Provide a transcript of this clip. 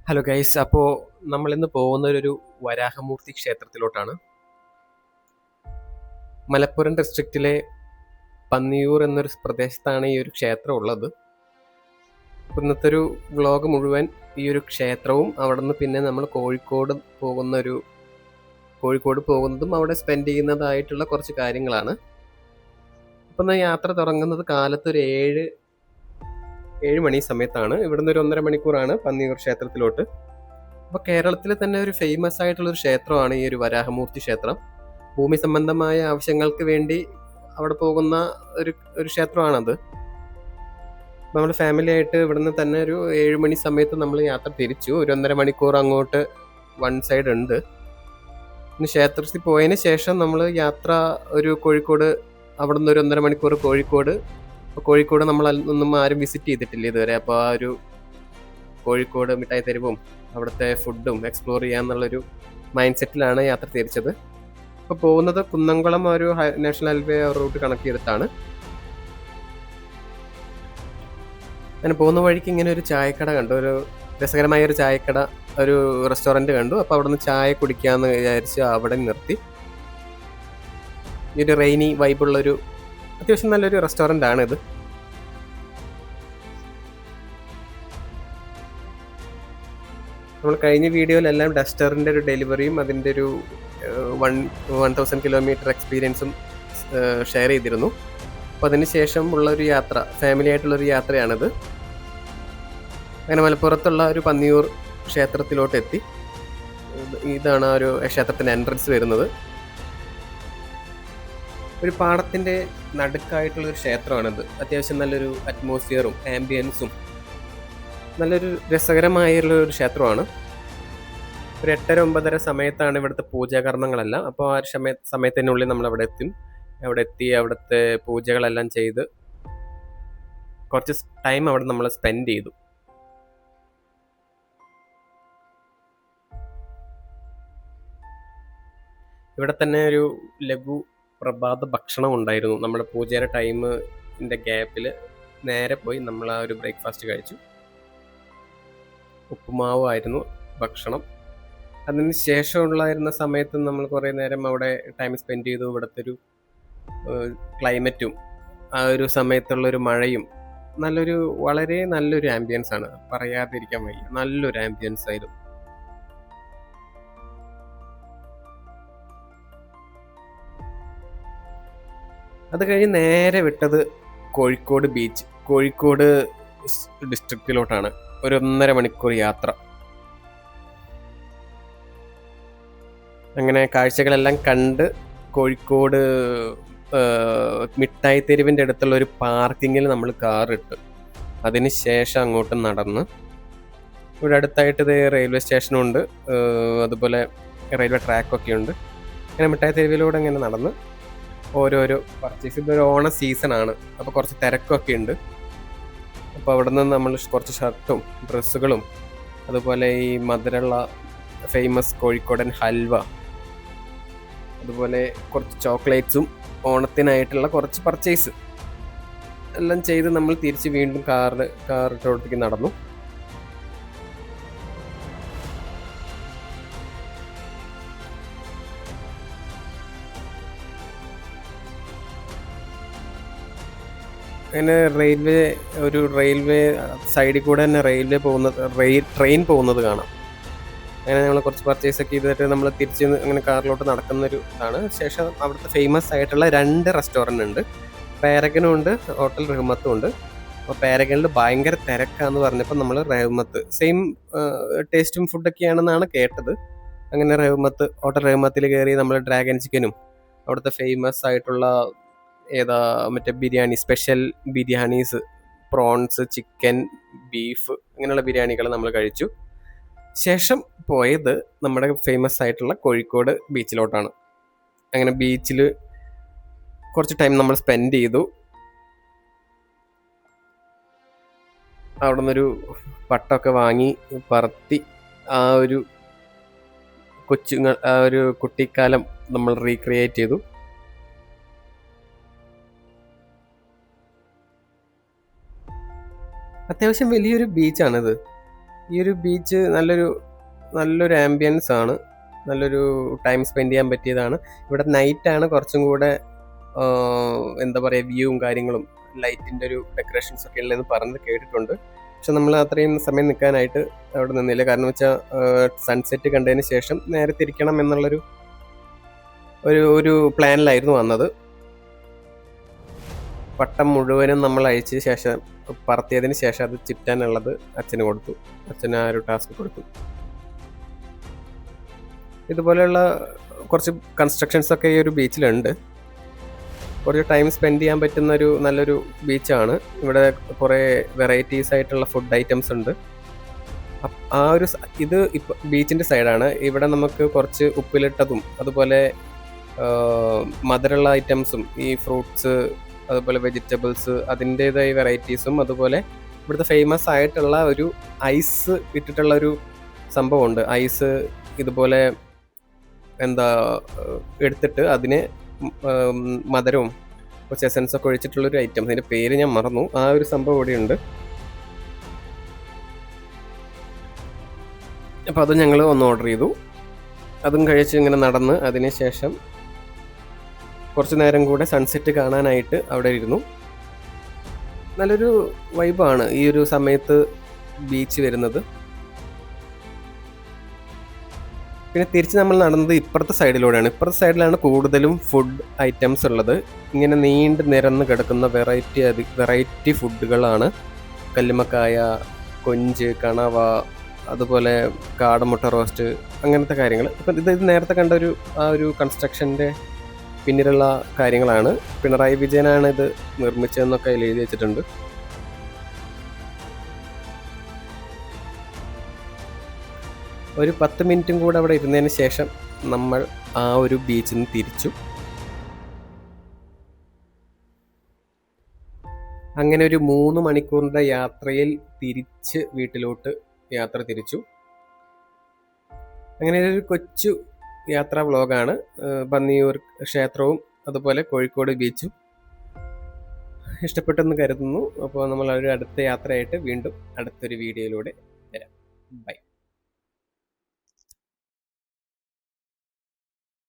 Hello guys, അപ്പോൾ നമ്മളിന്ന് പോകുന്നൊരു വരാഹമൂർത്തി ക്ഷേത്രത്തിലോട്ടാണ്. മലപ്പുറം ഡിസ്ട്രിക്റ്റിലെ പന്നിയൂർ എന്നൊരു പ്രദേശത്താണ് ഈ ഒരു ക്ഷേത്രം ഉള്ളത്. അപ്പോൾ ഇന്നത്തെ ഒരു വ്ളോഗ് മുഴുവൻ ഈ ഒരു ക്ഷേത്രവും അവിടെ നിന്ന് പിന്നെ നമ്മൾ കോഴിക്കോട് പോകുന്നതും അവിടെ സ്പെൻഡ് ചെയ്യുന്നതായിട്ടുള്ള കുറച്ച് കാര്യങ്ങളാണ്. അപ്പം എന്നാൽ യാത്ര തുടങ്ങുന്നത് കാലത്ത് ഒരു ഏഴ് മണി സമയത്താണ്. ഇവിടുന്ന് ഒരു 1.5 മണിക്കൂറാണ് പന്നിയൂർ ക്ഷേത്രത്തിലോട്ട്. അപ്പോൾ കേരളത്തിലെ തന്നെ ഒരു ഫേമസ് ആയിട്ടുള്ളൊരു ക്ഷേത്രമാണ് ഈ ഒരു വരാഹമൂർത്തി ക്ഷേത്രം. ഭൂമി സംബന്ധമായ ആവശ്യങ്ങൾക്ക് വേണ്ടി അവിടെ പോകുന്ന ഒരു ഒരു ക്ഷേത്രമാണത്. നമ്മൾ ഫാമിലി ആയിട്ട് ഇവിടുന്ന് തന്നെ ഒരു 7 മണി സമയത്ത് നമ്മൾ യാത്ര തിരിച്ചു. ഒരു 1.5 മണിക്കൂർ അങ്ങോട്ട് വൺ സൈഡ് ഉണ്ട്. പിന്നെ ക്ഷേത്രത്തിൽ പോയതിന് ശേഷം നമ്മൾ യാത്ര ഒരു കോഴിക്കോട്, അവിടെ നിന്ന് ഒരു 1.5 മണിക്കൂർ കോഴിക്കോട്. അപ്പോൾ കോഴിക്കോട് നമ്മൾ ഒന്നും ആരും വിസിറ്റ് ചെയ്തിട്ടില്ല ഇതുവരെ. അപ്പോൾ ആ ഒരു കോഴിക്കോട് മിഠായി തെരുവും അവിടുത്തെ ഫുഡും എക്സ്പ്ലോർ ചെയ്യാന്നുള്ളൊരു മൈൻഡ് സെറ്റിലാണ് യാത്ര തിരിച്ചത്. ഇപ്പോൾ പോകുന്നത് കുന്നംകുളം ഒരു നാഷണൽ ഹൈവേ റൂട്ട് കണക്ട് ചെയ്തിട്ടാണ്. അങ്ങനെ പോകുന്ന വഴിക്ക് ഇങ്ങനെ ഒരു ചായക്കട കണ്ടു, ഒരു രസകരമായ ഒരു ചായക്കട, ഒരു റെസ്റ്റോറൻറ്റ് കണ്ടു. അപ്പോൾ അവിടെ നിന്ന് ചായ കുടിക്കാമെന്ന് വിചാരിച്ച് അവിടെ നിർത്തി. ഈ ഒരു റെയിനി വൈബുള്ളൊരു അത്യാവശ്യം നല്ലൊരു റെസ്റ്റോറൻ്റ് ആണിത്. നമ്മൾ കഴിഞ്ഞ വീഡിയോയിലെല്ലാം ഡസ്റ്ററിൻ്റെ ഒരു ഡെലിവറിയും അതിൻ്റെ ഒരു 1000 കിലോമീറ്റർ എക്സ്പീരിയൻസും ഷെയർ ചെയ്തിരുന്നു. അപ്പോൾ അതിന് ശേഷം ഉള്ളൊരു യാത്ര, ഫാമിലി ആയിട്ടുള്ളൊരു യാത്രയാണിത്. അങ്ങനെ മലപ്പുറത്തുള്ള ഒരു പന്നിയൂർ ക്ഷേത്രത്തിലോട്ട് എത്തി. ഇതാണ് ആ ഒരു ക്ഷേത്രത്തിൻ്റെ എൻട്രൻസ് വരുന്നത്. ഒരു പാടത്തിൻ്റെ നടുക്കായിട്ടുള്ളൊരു ക്ഷേത്രമാണിത്. അത്യാവശ്യം നല്ലൊരു അറ്റ്മോസ്ഫിയറും ആംബിയൻസും നല്ലൊരു രസകരമായുള്ളൊരു ക്ഷേത്രമാണ്. ഒരു 8:30-9:30 സമയത്താണ് ഇവിടുത്തെ പൂജാകർമ്മങ്ങളെല്ലാം. അപ്പോൾ ആ ഒരു സമയത്തിനുള്ളിൽ നമ്മൾ അവിടെ എത്തി അവിടുത്തെ പൂജകളെല്ലാം ചെയ്ത് കുറച്ച് ടൈം അവിടെ നമ്മൾ സ്പെൻഡ് ചെയ്തു. ഇവിടെ തന്നെ ഒരു ലഘു പ്രഭാത ഭക്ഷണം ഉണ്ടായിരുന്നു. നമ്മുടെ പൂജയുടെ ടൈമിൻ്റെ ഗ്യാപ്പിൽ നേരെ പോയി നമ്മൾ ആ ഒരു ബ്രേക്ക്ഫാസ്റ്റ് കഴിച്ചു. ഉപ്പുമാവായിരുന്നു ഭക്ഷണം. അതിന് ശേഷമുള്ളായിരുന്ന സമയത്ത് നമ്മൾ കുറേ നേരം അവിടെ ടൈം സ്പെൻഡ് ചെയ്തു. ഇവിടുത്തെ ഒരു ക്ലൈമറ്റും ആ ഒരു സമയത്തുള്ളൊരു മഴയും വളരെ നല്ലൊരു ആംബിയൻസ് ആണ്, പറയാതിരിക്കാൻ വയ്യ. നല്ലൊരു ആംബിയൻസ് ആയിരുന്നു. അത് കഴിഞ്ഞ് നേരെ വിട്ടത് കോഴിക്കോട് ബീച്ച്, കോഴിക്കോട് ഡിസ്ട്രിക്റ്റിലോട്ടാണ്. ഒരു 1.5 മണിക്കൂർ യാത്ര. അങ്ങനെ കാഴ്ചകളെല്ലാം കണ്ട് കോഴിക്കോട് മിഠായി തെരുവിൻ്റെ അടുത്തുള്ള ഒരു പാർക്കിങ്ങിൽ നമ്മൾ കാറിട്ട് അതിന് ശേഷം അങ്ങോട്ട് നടന്ന് ഇവിടെ അടുത്തായിട്ട് ഇത് റെയിൽവേ സ്റ്റേഷനുണ്ട്, അതുപോലെ റെയിൽവേ ട്രാക്കൊക്കെ ഉണ്ട്. അങ്ങനെ മിഠായി തെരുവിലൂടെ ഇങ്ങനെ നടന്ന് ഓരോരോ പർച്ചേസ്. ഇതൊരു ഓണ സീസണാണ്, അപ്പോൾ കുറച്ച് തിരക്കൊക്കെ ഉണ്ട്. അപ്പോൾ അവിടെ നിന്ന് നമ്മൾ കുറച്ച് ഷർട്ടും ഡ്രസ്സുകളും അതുപോലെ ഈ മധുരമുള്ള ഫേമസ് കോഴിക്കോടൻ ഹൽവ, അതുപോലെ കുറച്ച് ചോക്ലേറ്റ്സും ഓണത്തിനായിട്ടുള്ള കുറച്ച് പർച്ചേസ് എല്ലാം ചെയ്ത് നമ്മൾ തിരിച്ച് വീണ്ടും കാറിട്ടോട്ടേക്ക് നടന്നു. അങ്ങനെ റെയിൽവേ സൈഡിൽ കൂടെ തന്നെ ട്രെയിൻ പോകുന്നത് കാണാം. അങ്ങനെ നമ്മൾ കുറച്ച് പർച്ചേസൊക്കെ ചെയ്തിട്ട് നമ്മൾ തിരിച്ച് അങ്ങനെ കാറിലോട്ട് നടക്കുന്നൊരു ഇതാണ്. ശേഷം അവിടുത്തെ ഫേമസ് ആയിട്ടുള്ള 2 റെസ്റ്റോറൻ്റ് ഉണ്ട്. പാരഗനും ഉണ്ട്, ഹോട്ടൽ റഹ്മത്തും ഉണ്ട്. അപ്പോൾ പാരഗണിൽ ഭയങ്കര തിരക്കാന്ന് പറഞ്ഞപ്പോൾ നമ്മൾ റഹ്മത്ത്, സെയിം ടേസ്റ്റും ഫുഡൊക്കെയാണെന്നാണ് കേട്ടത്. അങ്ങനെ ഹോട്ടൽ റഹ്മത്തിൽ കയറി നമ്മൾ ഡ്രാഗൺ ചിക്കനും അവിടുത്തെ ഫേമസ് ആയിട്ടുള്ള മറ്റേ biryani, special biryanis, prawns, chicken, beef, അങ്ങനെയുള്ള ബിരിയാണികൾ നമ്മൾ കഴിച്ചു. ശേഷം പോയത് നമ്മുടെ ഫേമസ് ആയിട്ടുള്ള കോഴിക്കോട് ബീച്ചിലോട്ടാണ്. അങ്ങനെ ബീച്ചിൽ കുറച്ച് ടൈം നമ്മൾ സ്പെൻഡ് ചെയ്തു. അവിടെ നിന്നൊരു പട്ടമൊക്കെ വാങ്ങി പറത്തി ആ ഒരു കുട്ടിക്കാലം നമ്മൾ റീക്രിയേറ്റ് ചെയ്തു. അത്യാവശ്യം വലിയൊരു ബീച്ചാണിത്. ഈ ഒരു ബീച്ച് നല്ലൊരു ആംബിയൻസ് ആണ്, നല്ലൊരു ടൈം സ്പെൻഡ് ചെയ്യാൻ പറ്റിയതാണ്. ഇവിടെ നൈറ്റാണ് കുറച്ചും കൂടെ എന്താ പറയുക, വ്യൂവും കാര്യങ്ങളും ലൈറ്റിൻ്റെ ഒരു ഡെക്കറേഷൻസ് ഒക്കെ ഉള്ളതെന്ന് പറഞ്ഞ് കേട്ടിട്ടുണ്ട്. പക്ഷെ നമ്മൾ അത്രയും സമയം നിൽക്കാനായിട്ട് അവിടെ നിന്നില്ല. കാരണം വെച്ചാൽ സൺസെറ്റ് കണ്ടതിന് ശേഷം നേരെ തിരിക്കണം എന്നുള്ളൊരു ഒരു പ്ലാനിലായിരുന്നു വന്നത്. പട്ടം മുഴുവനും നമ്മൾ അഴിച്ച ശേഷം, പറത്തിയതിന് ശേഷം അത് ചുറ്റാനുള്ളത് അച്ഛന് കൊടുത്തു. അച്ഛന് ആ ഒരു ടാസ്ക് കൊടുത്തു. ഇതുപോലെയുള്ള കുറച്ച് കൺസ്ട്രക്ഷൻസ് ഒക്കെ ഈ ഒരു ബീച്ചിലുണ്ട്. കുറച്ച് ടൈം സ്പെൻഡ് ചെയ്യാൻ പറ്റുന്ന നല്ലൊരു ബീച്ചാണ്. ഇവിടെ കുറേ വെറൈറ്റീസ് ആയിട്ടുള്ള ഫുഡ് ഐറ്റംസ് ഉണ്ട്. ഇത് ഇപ്പോൾ ബീച്ചിൻ്റെ സൈഡാണ്. ഇവിടെ നമുക്ക് കുറച്ച് ഉപ്പിലിട്ടതും അതുപോലെ മധുരമുള്ള ഐറ്റംസും ഈ ഫ്രൂട്ട്സ് അതുപോലെ വെജിറ്റബിൾസ് അതിൻ്റേതായ വെറൈറ്റീസും അതുപോലെ ഇവിടുത്തെ ഫേമസ് ആയിട്ടുള്ള ഒരു ഐസ് ഇട്ടിട്ടുള്ള ഒരു സംഭവമുണ്ട്. ഐസ് ഇതുപോലെ എടുത്തിട്ട് അതിന് മധുരവും കുറച്ച് എസൻസ് ഒക്കെ ഒഴിച്ചിട്ടുള്ളൊരു ഐറ്റം, അതിൻ്റെ പേര് ഞാൻ മറന്നു. ആ ഒരു സംഭവം ഇവിടെയുണ്ട്. അപ്പോൾ അത് ഞങ്ങൾ ഒന്ന് ഓർഡർ ചെയ്തു. അതും കഴിച്ച് ഇങ്ങനെ നടന്ന് അതിന് ശേഷം കുറച്ച് നേരം കൂടെ സൺസെറ്റ് കാണാനായിട്ട് അവിടെ ഇരുന്നു. നല്ലൊരു വൈബാണ് ഈ ഒരു സമയത്ത് ബീച്ച് വരുന്നത്. പിന്നെ തിരിച്ച് നമ്മൾ നടന്നത് ഇപ്പുറത്തെ സൈഡിലൂടെയാണ്. ഇപ്പുറത്തെ സൈഡിലാണ് കൂടുതലും ഫുഡ് ഐറ്റംസ് ഉള്ളത്. ഇങ്ങനെ നീണ്ട് നിരന്ന് കിടക്കുന്ന വെറൈറ്റി ഫുഡുകളാണ്. കല്ലുമ്മക്കായ, കൊഞ്ച്, കണവ, അതുപോലെ കാടമുട്ട റോസ്റ്റ്, അങ്ങനത്തെ കാര്യങ്ങൾ. ഇപ്പം ഇത് നേരത്തെ കണ്ട ആ ഒരു കൺസ്ട്രക്ഷൻ്റെ പിന്നിലുള്ള കാര്യങ്ങളാണ്. പിണറായി വിജയനാണ് ഇത് നിർമ്മിച്ചതെന്നൊക്കെ അതിൽ എഴുതി വെച്ചിട്ടുണ്ട്. ഒരു 10 മിനിറ്റും കൂടെ അവിടെ ഇരുന്നതിന് ശേഷം നമ്മൾ ആ ഒരു ബീച്ചിൽ നിന്ന് തിരിച്ചു. അങ്ങനെ ഒരു 3 മണിക്കൂറിൻ്റെ യാത്രയിൽ തിരിച്ച് വീട്ടിലോട്ട് യാത്ര തിരിച്ചു. അങ്ങനെ ഒരു കൊച്ചു യാത്രാ വ്ളോഗാണ്. പന്നിയൂർ ക്ഷേത്രവും അതുപോലെ കോഴിക്കോട് ബീച്ചും ഇഷ്ടപ്പെട്ടെന്ന് കരുതുന്നു. അപ്പോൾ നമ്മൾ ഒരു അടുത്ത യാത്രയായിട്ട് വീണ്ടും അടുത്തൊരു വീഡിയോയിലൂടെ വരാം. ബൈ.